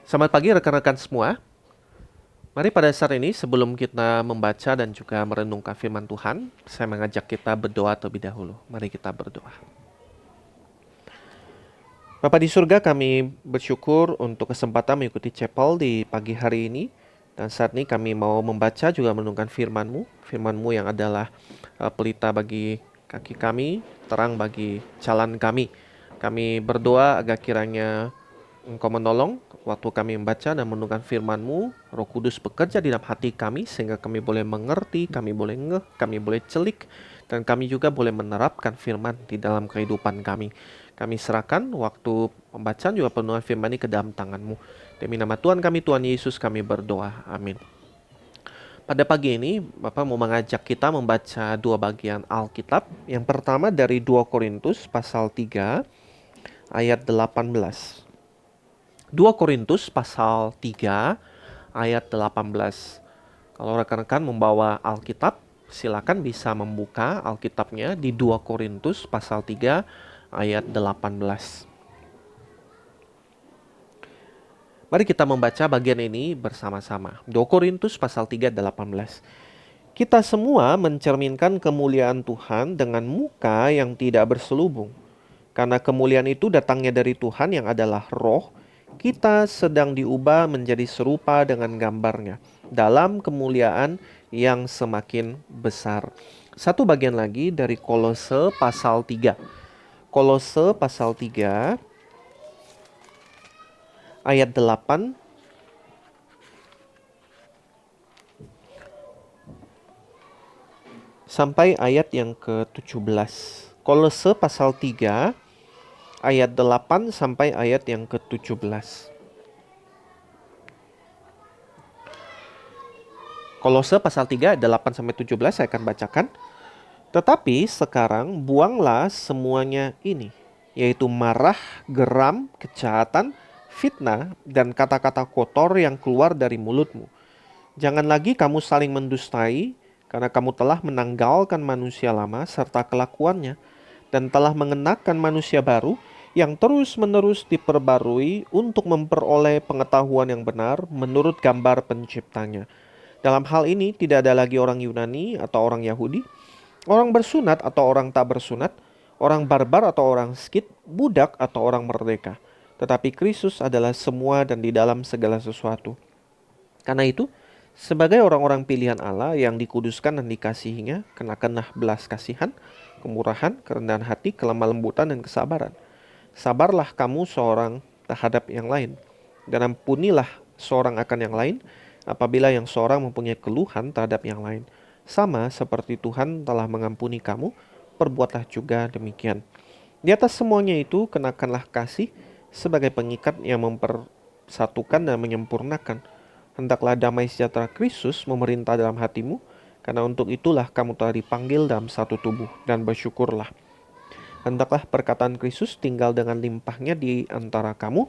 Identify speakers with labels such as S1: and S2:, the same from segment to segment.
S1: Selamat pagi rekan-rekan semua. Mari pada saat ini sebelum kita membaca dan juga merenungkan firman Tuhan, saya mengajak kita berdoa terlebih dahulu. Mari kita berdoa. Bapa di surga, kami bersyukur untuk kesempatan mengikuti chapel di pagi hari ini. Dan saat ini kami mau membaca juga merenungkan firman-Mu. Firman-Mu yang adalah pelita bagi kaki kami, terang bagi jalan kami. Kami berdoa agar kiranya Engkau menolong waktu kami membaca dan merenungkan firman-Mu. Roh Kudus bekerja di dalam hati kami sehingga kami boleh mengerti, kami boleh ngeh, kami boleh celik, dan kami juga boleh menerapkan firman di dalam kehidupan kami. Kami serahkan waktu pembacaan juga perenungan firman ini ke dalam tangan-Mu. Demi nama Tuhan kami, Tuhan Yesus, kami berdoa. Amin. Pada pagi ini, Bapak mau mengajak kita membaca dua bagian Alkitab. Yang pertama dari 2 Korintus pasal 3 ayat 18. 2 Korintus pasal 3 ayat 18. Kalau rekan-rekan membawa Alkitab, silakan bisa membuka Alkitabnya di 2 Korintus pasal 3 ayat 18. Mari kita membaca bagian ini bersama-sama. 2 Korintus pasal 3 ayat 18. Kita semua mencerminkan kemuliaan Tuhan dengan muka yang tidak berselubung. Karena kemuliaan itu datangnya dari Tuhan yang adalah roh, kita sedang diubah menjadi serupa dengan gambarnya dalam kemuliaan yang semakin besar. Satu bagian lagi dari Kolose pasal 3. Kolose pasal 3 ayat 8 sampai ayat yang ke-17. Kolose pasal 3 ayat 8 sampai ayat yang ke-17. Kolose pasal 3 ayat 8 sampai 17 saya akan bacakan. Tetapi sekarang buanglah semuanya ini, yaitu marah, geram, kejahatan, fitnah, dan kata-kata kotor yang keluar dari mulutmu. Jangan lagi kamu saling mendustai, karena kamu telah menanggalkan manusia lama serta kelakuannya, dan telah mengenakan manusia baru yang terus-menerus diperbarui untuk memperoleh pengetahuan yang benar menurut gambar penciptanya. Dalam hal ini tidak ada lagi orang Yunani atau orang Yahudi, orang bersunat atau orang tak bersunat, orang barbar atau orang skit, budak atau orang merdeka. Tetapi Kristus adalah semua dan di dalam segala sesuatu. Karena itu, sebagai orang-orang pilihan Allah yang dikuduskan dan dikasihinya, kenakanlah belas kasihan, kemurahan, kerendahan hati, kelemah lembutan, dan kesabaran. Sabarlah kamu seorang terhadap yang lain, dan ampunilah seorang akan yang lain, apabila yang seorang mempunyai keluhan terhadap yang lain. Sama seperti Tuhan telah mengampuni kamu, perbuatlah juga demikian. Di atas semuanya itu, kenakanlah kasih sebagai pengikat yang mempersatukan dan menyempurnakan. Hendaklah damai sejahtera Kristus memerintah dalam hatimu, karena untuk itulah kamu telah dipanggil dalam satu tubuh, dan bersyukurlah. Hendaklah perkataan Kristus tinggal dengan limpahnya di antara kamu,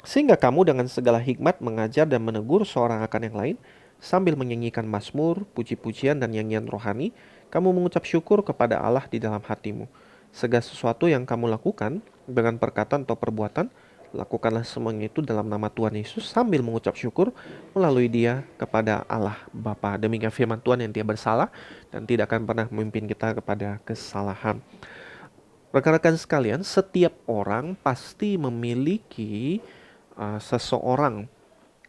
S1: sehingga kamu dengan segala hikmat mengajar dan menegur seorang akan yang lain, sambil menyanyikan mazmur, puji-pujian, dan nyanyian rohani, kamu mengucap syukur kepada Allah di dalam hatimu. Segala sesuatu yang kamu lakukan, dengan perkataan atau perbuatan, lakukanlah semuanya itu dalam nama Tuhan Yesus sambil mengucap syukur melalui Dia kepada Allah Bapa. Demikian firman Tuhan yang tidak bersalah dan tidak akan pernah memimpin kita kepada kesalahan. Rekan-rekan sekalian, setiap orang pasti memiliki seseorang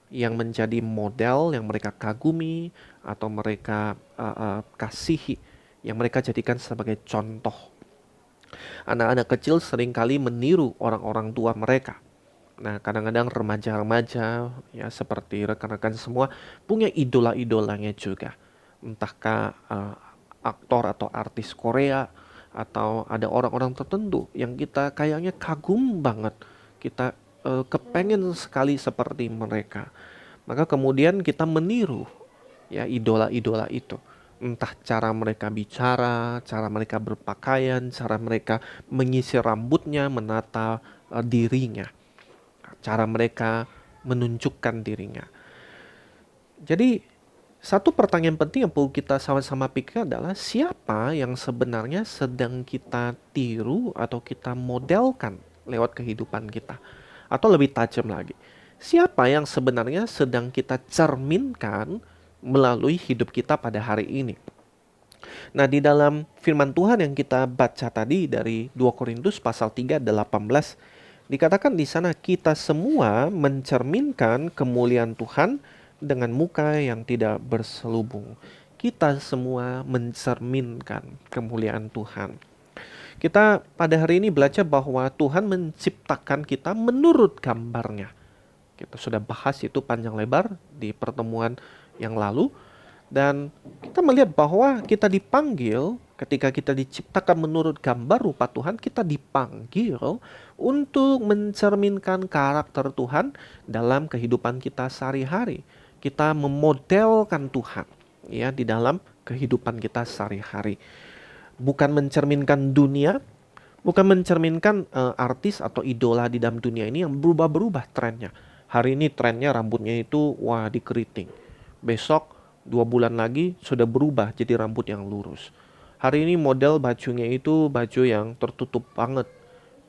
S1: yang menjadi model yang mereka kagumi atau mereka kasihi, yang mereka jadikan sebagai contoh. Anak-anak kecil seringkali meniru orang-orang tua mereka. Nah, kadang-kadang remaja-remaja ya seperti rekan-rekan semua punya idola-idolanya juga. Entahkah aktor atau artis Korea atau ada orang-orang tertentu yang kita kayaknya kagum banget. Kita kepengen sekali seperti mereka. Maka kemudian kita meniru ya idola-idola itu. Entah cara mereka bicara, cara mereka berpakaian, cara mereka menyisir rambutnya, menata dirinya, cara mereka menunjukkan dirinya. Jadi satu pertanyaan penting yang perlu kita sama-sama pikir adalah siapa yang sebenarnya sedang kita tiru atau kita modelkan lewat kehidupan kita. Atau lebih tajam lagi, siapa yang sebenarnya sedang kita cerminkan melalui hidup kita pada hari ini. Nah, di dalam firman Tuhan yang kita baca tadi dari 2 Korintus pasal 3 ayat 18, dikatakan di sana kita semua mencerminkan kemuliaan Tuhan dengan muka yang tidak berselubung. Kita semua mencerminkan kemuliaan Tuhan. Kita pada hari ini belajar bahwa Tuhan menciptakan kita menurut gambarnya. Kita sudah bahas itu panjang lebar di pertemuan yang lalu. Dan kita melihat bahwa kita dipanggil, ketika kita diciptakan menurut gambar rupa Tuhan, kita dipanggil untuk mencerminkan karakter Tuhan dalam kehidupan kita sehari-hari. Kita memodelkan Tuhan ya di dalam kehidupan kita sehari-hari. Bukan mencerminkan dunia, bukan mencerminkan artis atau idola di dalam dunia ini yang berubah-berubah trennya. Hari ini trennya rambutnya itu dikeriting. Besok 2 bulan lagi sudah berubah jadi rambut yang lurus. Hari ini model bajunya itu baju yang tertutup banget.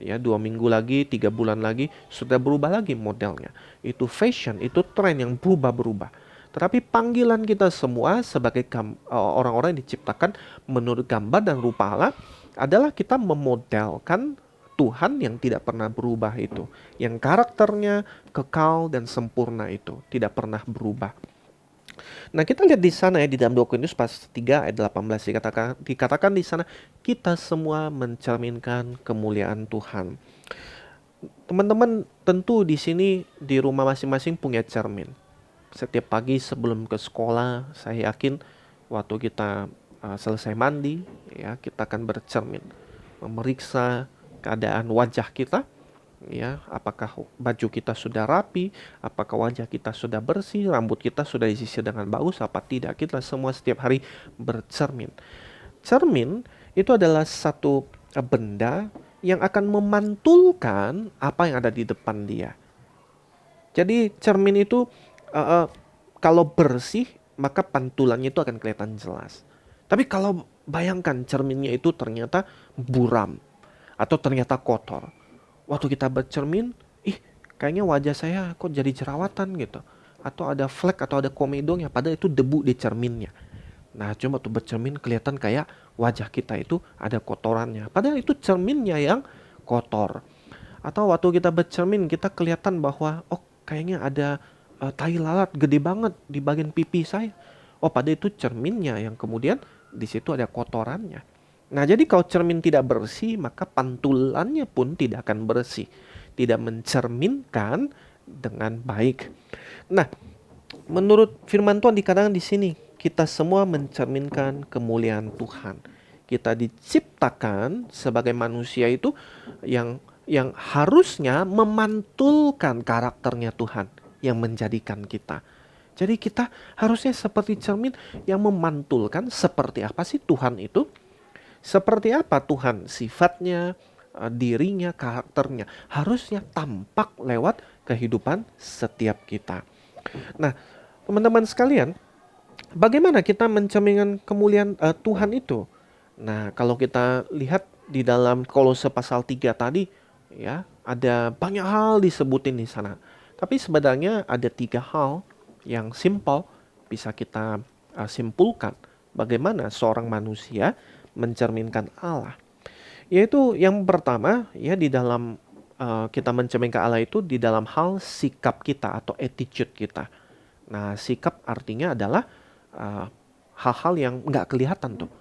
S1: Ya, 2 minggu lagi, 3 bulan lagi sudah berubah lagi modelnya. Itu fashion, itu tren yang berubah-berubah. Tetapi panggilan kita semua sebagai orang-orang yang diciptakan menurut gambar dan rupa Allah adalah kita memodelkan Tuhan yang tidak pernah berubah itu. Yang karakternya kekal dan sempurna itu, tidak pernah berubah. Nah, kita lihat di sana ya di dalam 2 Korintus pasal 3 ayat 18 dikatakan di sana kita semua mencerminkan kemuliaan Tuhan. Teman-teman tentu di sini di rumah masing-masing punya cermin. Setiap pagi sebelum ke sekolah, saya yakin waktu kita selesai mandi, ya kita akan bercermin, memeriksa keadaan wajah kita, ya apakah baju kita sudah rapi, apakah wajah kita sudah bersih, rambut kita sudah disisir dengan bagus apa tidak. Kita semua setiap hari bercermin. Cermin itu adalah satu benda yang akan memantulkan apa yang ada di depan dia. Jadi cermin itu kalau bersih maka pantulannya itu akan kelihatan jelas. Tapi kalau bayangkan cerminnya itu ternyata buram atau ternyata kotor, waktu kita bercermin, kayaknya wajah saya kok jadi jerawatan gitu. Atau ada flek atau ada komedong yang padahal itu debu di cerminnya. Nah, cuma waktu bercermin kelihatan kayak wajah kita itu ada kotorannya. Padahal itu cerminnya yang kotor. Atau waktu kita bercermin kita kelihatan bahwa kayaknya ada tai lalat gede banget di bagian pipi saya. Padahal itu cerminnya yang kemudian di situ ada kotorannya. Nah, jadi kalau cermin tidak bersih, maka pantulannya pun tidak akan bersih. Tidak mencerminkan dengan baik. Nah, menurut firman Tuhan dikatakan di sini, kita semua mencerminkan kemuliaan Tuhan. Kita diciptakan sebagai manusia itu yang harusnya memantulkan karakternya Tuhan yang menjadikan kita. Jadi kita harusnya seperti cermin yang memantulkan seperti apa sih Tuhan itu. Seperti apa Tuhan sifatnya, dirinya, karakternya harusnya tampak lewat kehidupan setiap kita. Nah, teman-teman sekalian, bagaimana kita mencerminkan kemuliaan Tuhan itu? Nah, kalau kita lihat di dalam Kolose pasal 3 tadi, ya, ada banyak hal disebutin di sana. Tapi sebenarnya ada 3 hal yang simpel bisa kita simpulkan bagaimana seorang manusia mencerminkan Allah. Yaitu yang pertama ya di dalam kita mencerminkan Allah itu di dalam hal sikap kita atau attitude kita. Nah, sikap artinya adalah hal-hal yang nggak kelihatan tuh.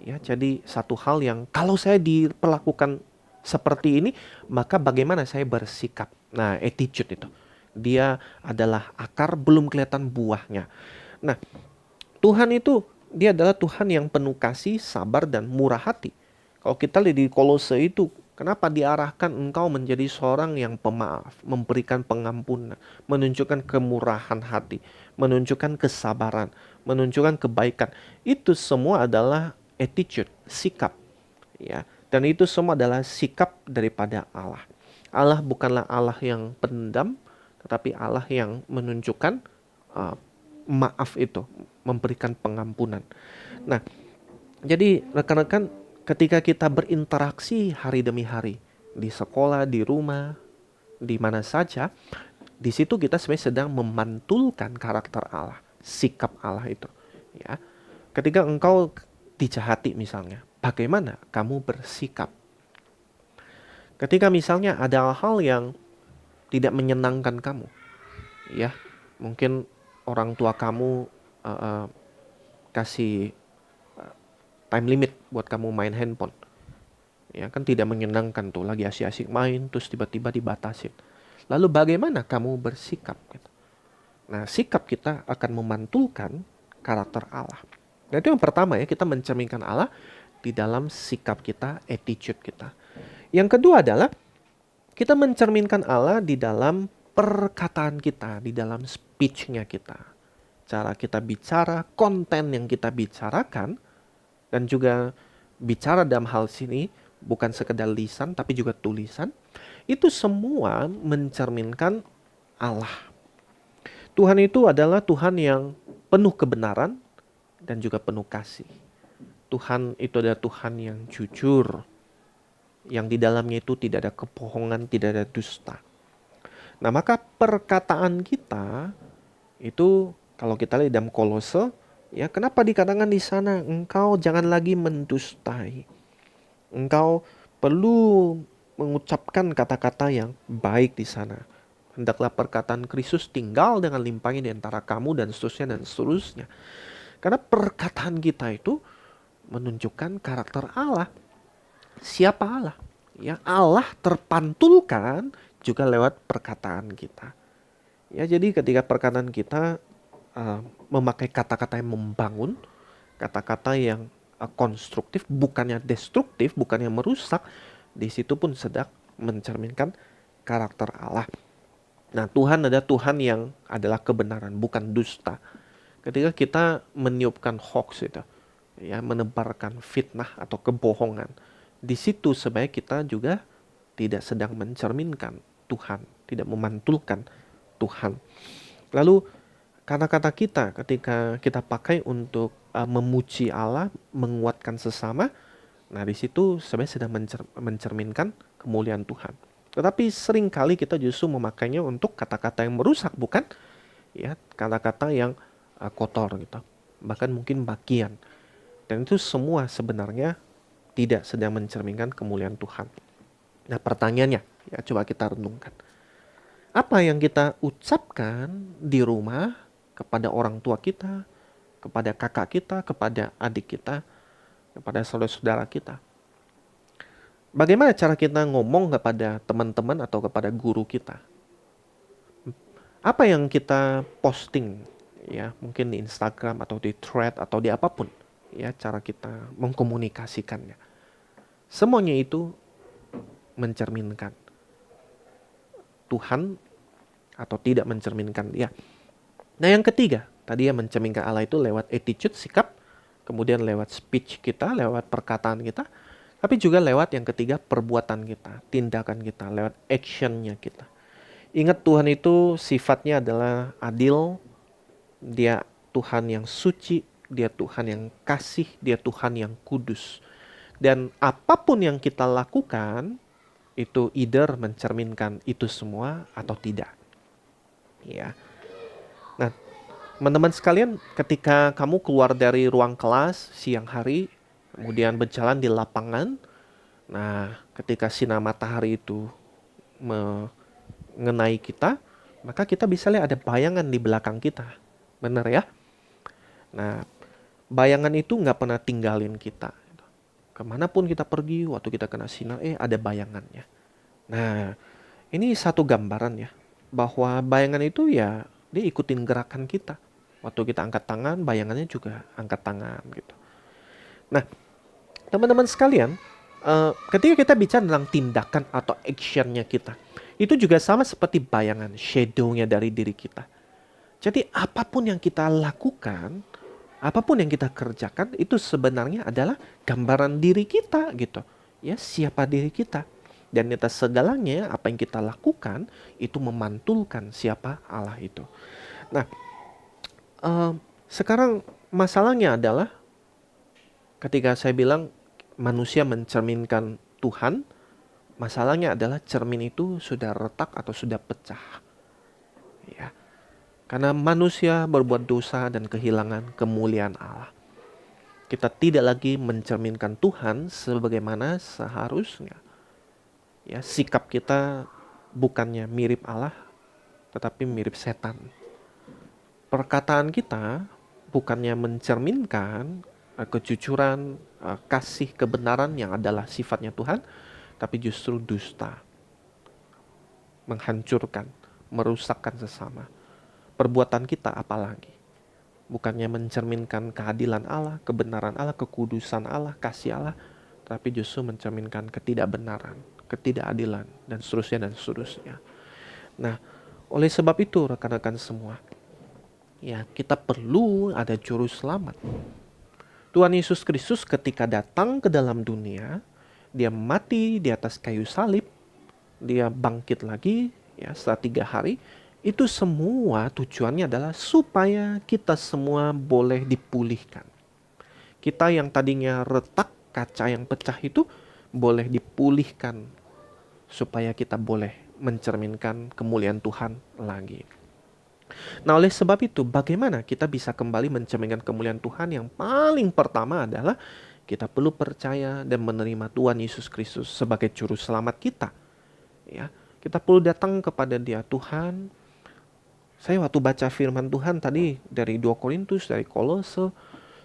S1: Ya, jadi satu hal yang kalau saya diperlakukan seperti ini, maka bagaimana saya bersikap. Nah, attitude itu. Dia adalah akar belum kelihatan buahnya. Nah, Tuhan itu dia adalah Tuhan yang penuh kasih, sabar, dan murah hati. Kalau kita lihat di Kolose itu, kenapa diarahkan engkau menjadi seorang yang pemaaf, memberikan pengampunan, menunjukkan kemurahan hati, menunjukkan kesabaran, menunjukkan kebaikan. Itu semua adalah attitude, sikap. Ya, dan itu semua adalah sikap daripada Allah. Allah bukanlah Allah yang pendam, tetapi Allah yang menunjukkan maaf itu, memberikan pengampunan. Nah, jadi rekan-rekan ketika kita berinteraksi hari demi hari, di sekolah, di rumah, di mana saja, Di situ kita sebenarnya sedang memantulkan karakter Allah, sikap Allah itu. Ya, ketika engkau dijahati misalnya, bagaimana kamu bersikap? Ketika misalnya ada hal yang tidak menyenangkan kamu, ya, mungkin orang tua kamu kasih time limit buat kamu main handphone. Ya kan tidak menyenangkan tuh, lagi asyik-asyik main terus tiba-tiba dibatasin. Lalu bagaimana kamu bersikap? Nah, sikap kita akan memantulkan karakter Allah. Nah, itu yang pertama ya, kita mencerminkan Allah di dalam sikap kita, attitude kita. Yang kedua adalah kita mencerminkan Allah di dalam perkataan kita, di dalam speech-nya kita. Cara kita bicara, konten yang kita bicarakan, dan juga bicara dalam hal sini bukan sekedar lisan tapi juga tulisan, itu semua mencerminkan Allah. Tuhan itu adalah Tuhan yang penuh kebenaran dan juga penuh kasih. Tuhan itu adalah Tuhan yang jujur, yang di dalamnya itu tidak ada kebohongan, tidak ada dusta. Nah, maka perkataan kita itu kalau kita lihat dalam Kolose, ya kenapa dikatakan di sana engkau jangan lagi mendustai. Engkau perlu mengucapkan kata-kata yang baik di sana. Hendaklah perkataan Kristus tinggal dengan limpahnya di antara kamu dan seterusnya dan seterusnya. Karena perkataan kita itu menunjukkan karakter Allah. Siapa Allah? Ya, Allah terpantulkan juga lewat perkataan kita. Ya, jadi ketika perkataan kita memakai kata-kata yang membangun, kata-kata yang konstruktif, bukannya destruktif, bukannya merusak, di situ pun sedang mencerminkan karakter Allah. Nah, Tuhan adalah Tuhan yang adalah kebenaran, bukan dusta. Ketika kita meniupkan hoax itu, ya, menebarkan fitnah atau kebohongan, di situ sebenarnya kita juga tidak sedang mencerminkan Tuhan, tidak memantulkan Tuhan. Lalu kata-kata kita ketika kita pakai untuk memuji Allah, menguatkan sesama, nah di situ sebenarnya sedang mencerminkan kemuliaan Tuhan. Tetapi seringkali kita justru memakainya untuk kata-kata yang merusak, bukan? Ya, kata-kata yang kotor gitu. Bahkan mungkin bagian. Dan itu semua sebenarnya tidak sedang mencerminkan kemuliaan Tuhan. Nah, pertanyaannya, ya coba kita renungkan. Apa yang kita ucapkan di rumah kepada orang tua kita, kepada kakak kita, kepada adik kita, kepada saudara-saudara kita? Bagaimana cara kita ngomong kepada teman-teman atau kepada guru kita? Apa yang kita posting, ya mungkin di Instagram atau di thread atau di apapun, ya cara kita mengkomunikasikannya. Semuanya itu mencerminkan Tuhan atau tidak mencerminkan Dia. Nah, yang ketiga, tadi ya mencerminkan Allah itu lewat attitude, sikap, kemudian lewat speech kita, lewat perkataan kita, tapi juga lewat yang ketiga perbuatan kita, tindakan kita, lewat actionnya kita. Ingat Tuhan itu sifatnya adalah adil, Dia Tuhan yang suci, Dia Tuhan yang kasih, Dia Tuhan yang kudus. Dan apapun yang kita lakukan, itu either mencerminkan itu semua atau tidak. Ya. Nah, teman-teman sekalian, ketika kamu keluar dari ruang kelas siang hari, kemudian berjalan di lapangan, nah, ketika sinar matahari itu mengenai kita, maka kita bisa lihat ada bayangan di belakang kita. Benar ya? Nah, bayangan itu nggak pernah tinggalin kita. Kemanapun kita pergi, waktu kita kena sinar, ada bayangannya. Nah, ini satu gambaran ya, bahwa bayangan itu ya, dia ikutin gerakan kita. Waktu kita angkat tangan, bayangannya juga angkat tangan gitu. Nah, teman-teman sekalian, ketika kita bicara tentang tindakan atau actionnya kita, itu juga sama seperti bayangan, shadow-nya dari diri kita. Jadi apapun yang kita lakukan, apapun yang kita kerjakan, itu sebenarnya adalah gambaran diri kita gitu. Ya, siapa diri kita. Dan di atas segalanya, apa yang kita lakukan, itu memantulkan siapa Allah itu. Nah, sekarang masalahnya adalah ketika saya bilang manusia mencerminkan Tuhan, masalahnya adalah cermin itu sudah retak atau sudah pecah. Ya, karena manusia berbuat dosa dan kehilangan kemuliaan Allah. Kita tidak lagi mencerminkan Tuhan sebagaimana seharusnya. Ya, sikap kita bukannya mirip Allah, tetapi mirip setan. Perkataan kita bukannya mencerminkan kejujuran, kasih, kebenaran yang adalah sifatnya Tuhan, tapi justru dusta, menghancurkan, merusakkan sesama. Perbuatan kita apalagi bukannya mencerminkan keadilan Allah, kebenaran Allah, kekudusan Allah, kasih Allah, tapi justru mencerminkan ketidakbenaran, ketidakadilan, dan seterusnya dan seterusnya. Nah, oleh sebab itu rekan-rekan semua, ya kita perlu ada juru selamat. Tuhan Yesus Kristus ketika datang ke dalam dunia, dia mati di atas kayu salib, dia bangkit lagi ya setelah 3 hari. Itu semua tujuannya adalah supaya kita semua boleh dipulihkan. Kita yang tadinya retak, kaca yang pecah itu boleh dipulihkan supaya kita boleh mencerminkan kemuliaan Tuhan lagi. Nah, oleh sebab itu, bagaimana kita bisa kembali mencerminkan kemuliaan Tuhan? Yang paling pertama adalah kita perlu percaya dan menerima Tuhan Yesus Kristus sebagai juru selamat kita. Ya, kita perlu datang kepada Dia. Tuhan, saya waktu baca firman Tuhan tadi dari 2 Korintus, dari Kolose,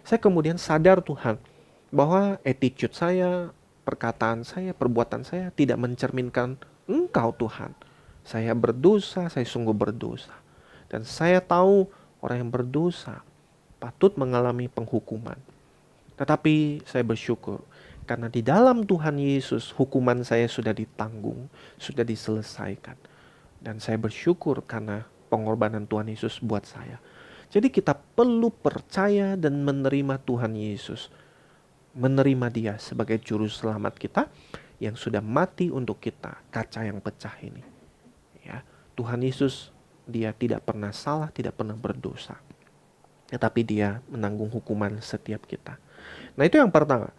S1: saya kemudian sadar Tuhan bahwa attitude saya, perkataan saya, perbuatan saya tidak mencerminkan Engkau Tuhan. Saya berdosa, saya sungguh berdosa. Dan saya tahu orang yang berdosa patut mengalami penghukuman. Tetapi saya bersyukur karena di dalam Tuhan Yesus hukuman saya sudah ditanggung, sudah diselesaikan. Dan saya bersyukur karena pengorbanan Tuhan Yesus buat saya. Jadi kita perlu percaya dan menerima Tuhan Yesus. Menerima Dia sebagai juru selamat kita yang sudah mati untuk kita, kaca yang pecah ini. Ya, Tuhan Yesus, Dia tidak pernah salah, tidak pernah berdosa. Tetapi Dia menanggung hukuman setiap kita. Nah, itu yang pertama.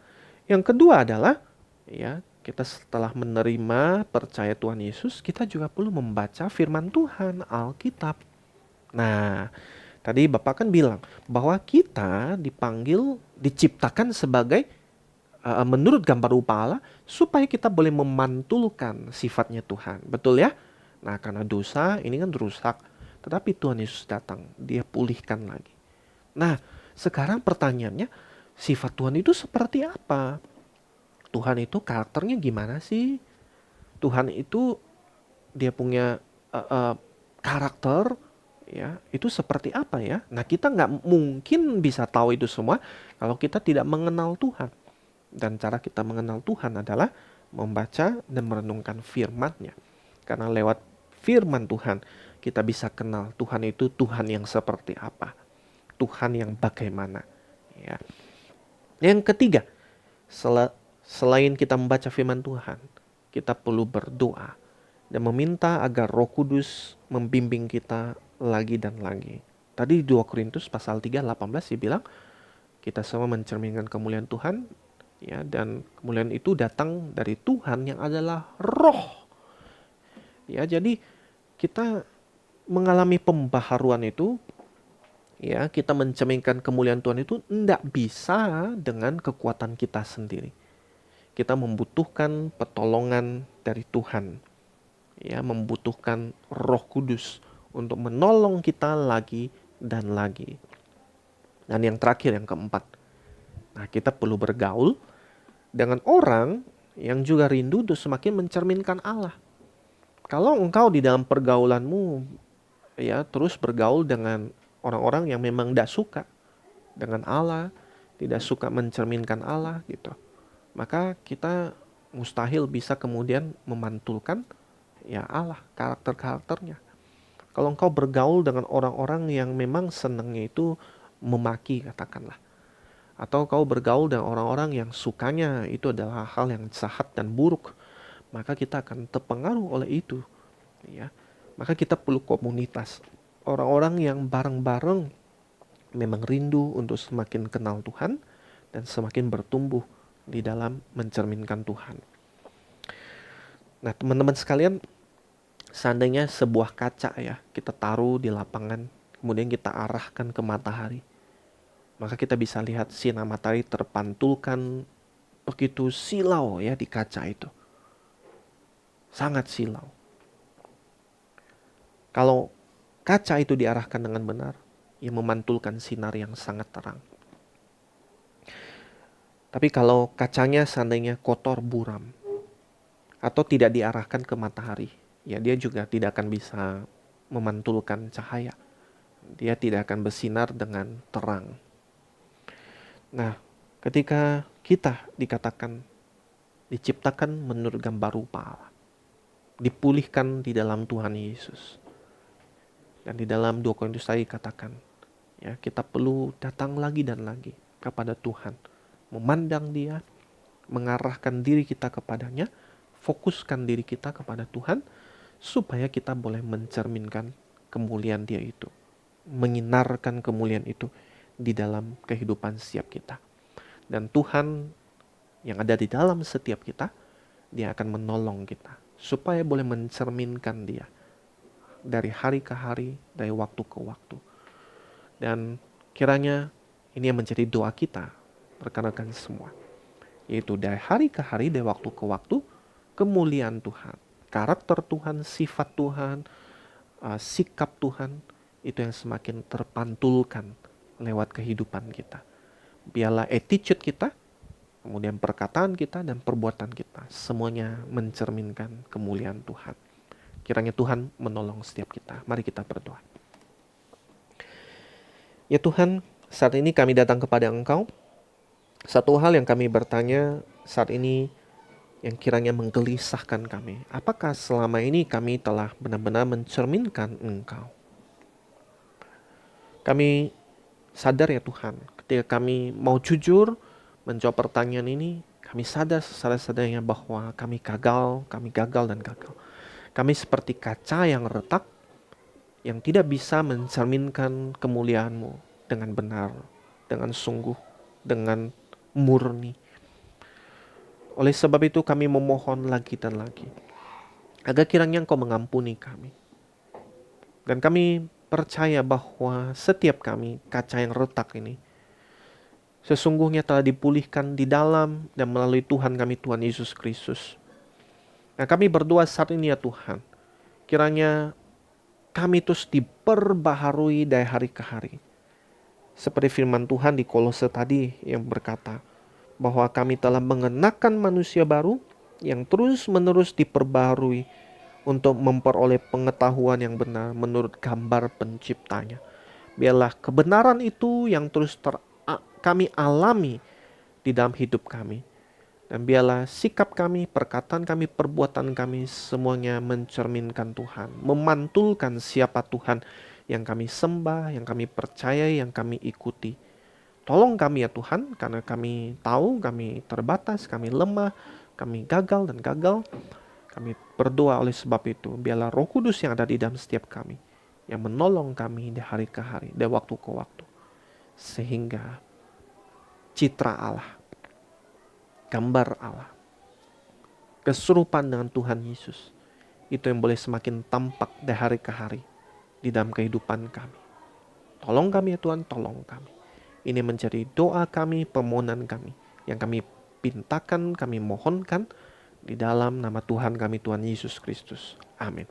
S1: Yang kedua adalah ya, kita setelah menerima percaya Tuhan Yesus, kita juga perlu membaca firman Tuhan, Alkitab. Nah, tadi Bapak kan bilang bahwa kita dipanggil, diciptakan sebagai menurut gambar rupa Allah supaya kita boleh memantulkan sifatnya Tuhan. Betul ya? Nah, karena dosa ini kan rusak. Tetapi Tuhan Yesus datang, Dia pulihkan lagi. Nah, sekarang pertanyaannya, sifat Tuhan itu seperti apa? Tuhan itu karakternya gimana sih? Tuhan itu dia punya karakter ya, itu seperti apa ya? Nah, kita nggak mungkin bisa tahu itu semua kalau kita tidak mengenal Tuhan. Dan cara kita mengenal Tuhan adalah membaca dan merenungkan firman-Nya. Karena lewat firman Tuhan, kita bisa kenal Tuhan itu Tuhan yang seperti apa. Tuhan yang bagaimana. Ya. Yang ketiga, selain kita membaca firman Tuhan, kita perlu berdoa dan meminta agar Roh Kudus membimbing kita lagi dan lagi. Tadi di 2 Korintus pasal 3 18 dia bilang kita semua mencerminkan kemuliaan Tuhan ya, dan kemuliaan itu datang dari Tuhan yang adalah Roh. Ya, jadi kita mengalami pembaharuan itu ya, kita mencerminkan kemuliaan Tuhan itu tidak bisa dengan kekuatan kita sendiri. Kita membutuhkan pertolongan dari Tuhan. Ya, membutuhkan Roh Kudus untuk menolong kita lagi dan lagi. Dan yang terakhir, yang keempat. Nah, kita perlu bergaul dengan orang yang juga rindu untuk semakin mencerminkan Allah. Kalau engkau di dalam pergaulanmu ya terus bergaul dengan orang-orang yang memang tidak suka dengan Allah, tidak suka mencerminkan Allah gitu, maka kita mustahil bisa kemudian memantulkan ya Allah, karakter-karakternya. Kalau engkau bergaul dengan orang-orang yang memang senangnya itu memaki katakanlah, atau kau bergaul dengan orang-orang yang sukanya itu adalah hal yang jahat dan buruk, maka kita akan terpengaruh oleh itu ya. Maka kita perlu komunitas, orang-orang yang bareng-bareng memang rindu untuk semakin kenal Tuhan dan semakin bertumbuh di dalam mencerminkan Tuhan. Nah, teman-teman sekalian, Seandainya sebuah kaca ya, kita taruh di lapangan, kemudian kita arahkan ke matahari, maka kita bisa lihat sinar matahari terpantulkan begitu silau ya di kaca itu. Sangat silau. Kalau kaca itu diarahkan dengan benar, ia memantulkan sinar yang sangat terang. Tapi kalau kacanya seandainya kotor buram atau tidak diarahkan ke matahari, ya dia juga tidak akan bisa memantulkan cahaya. Dia tidak akan bersinar dengan terang. Nah, ketika kita diciptakan menurut gambar rupa Allah, dipulihkan di dalam Tuhan Yesus. Dan di dalam 2 Korintus tadi katakan, ya kita perlu datang lagi dan lagi kepada Tuhan, memandang Dia, mengarahkan diri kita kepadanya, fokuskan diri kita kepada Tuhan, supaya kita boleh mencerminkan kemuliaan Dia itu, menyinarkan kemuliaan itu di dalam kehidupan setiap kita. Dan Tuhan yang ada di dalam setiap kita, Dia akan menolong kita supaya boleh mencerminkan Dia dari hari ke hari, dari waktu ke waktu. Dan kiranya ini yang menjadi doa kita, rekan-rekan semua, yaitu dari hari ke hari, dari waktu ke waktu, kemuliaan Tuhan, karakter Tuhan, sifat Tuhan, sikap Tuhan, itu yang semakin terpantulkan lewat kehidupan kita. Biarlah attitude kita, kemudian perkataan kita dan perbuatan kita, semuanya mencerminkan kemuliaan Tuhan. Kiranya Tuhan menolong setiap kita. Mari kita berdoa. Ya Tuhan, saat ini kami datang kepada Engkau. Satu hal yang kami bertanya saat ini yang kiranya menggelisahkan kami. Apakah selama ini kami telah benar-benar mencerminkan Engkau? Kami sadar ya Tuhan, ketika kami mau jujur menjawab pertanyaan ini, kami sadar sesadar-sadarnya bahwa kami gagal dan gagal. Kami seperti kaca yang retak, yang tidak bisa mencerminkan kemuliaan-Mu dengan benar, dengan sungguh, dengan murni. Oleh sebab itu kami memohon lagi dan lagi, agar kiranya Engkau mengampuni kami. Dan kami percaya bahwa setiap kami, kaca yang retak ini, sesungguhnya telah dipulihkan di dalam dan melalui Tuhan kami, Tuhan Yesus Kristus. Nah kami berdoa saat ini ya Tuhan, kiranya kami terus diperbaharui dari hari ke hari. Seperti firman Tuhan di Kolose tadi yang berkata, bahwa kami telah mengenakan manusia baru yang terus-menerus diperbaharui untuk memperoleh pengetahuan yang benar menurut gambar penciptanya. Biarlah kebenaran itu yang terus kami alami di dalam hidup kami. Dan biarlah sikap kami, perkataan kami, perbuatan kami semuanya mencerminkan Tuhan, memantulkan siapa Tuhan yang kami sembah, yang kami percaya, yang kami ikuti. Tolong kami ya Tuhan, karena kami tahu kami terbatas, kami lemah, kami gagal dan gagal. Kami berdoa oleh sebab itu, biarlah Roh Kudus yang ada di dalam setiap kami, yang menolong kami dari hari ke hari, dari waktu ke waktu. Sehingga citra Allah, gambar Allah, keserupan dengan Tuhan Yesus, itu yang boleh semakin tampak dari hari ke hari di dalam kehidupan kami. Tolong kami ya Tuhan, tolong kami. Ini menjadi doa kami, permohonan kami, yang kami pintakan, kami mohonkan di dalam nama Tuhan kami, Tuhan Yesus Kristus. Amin.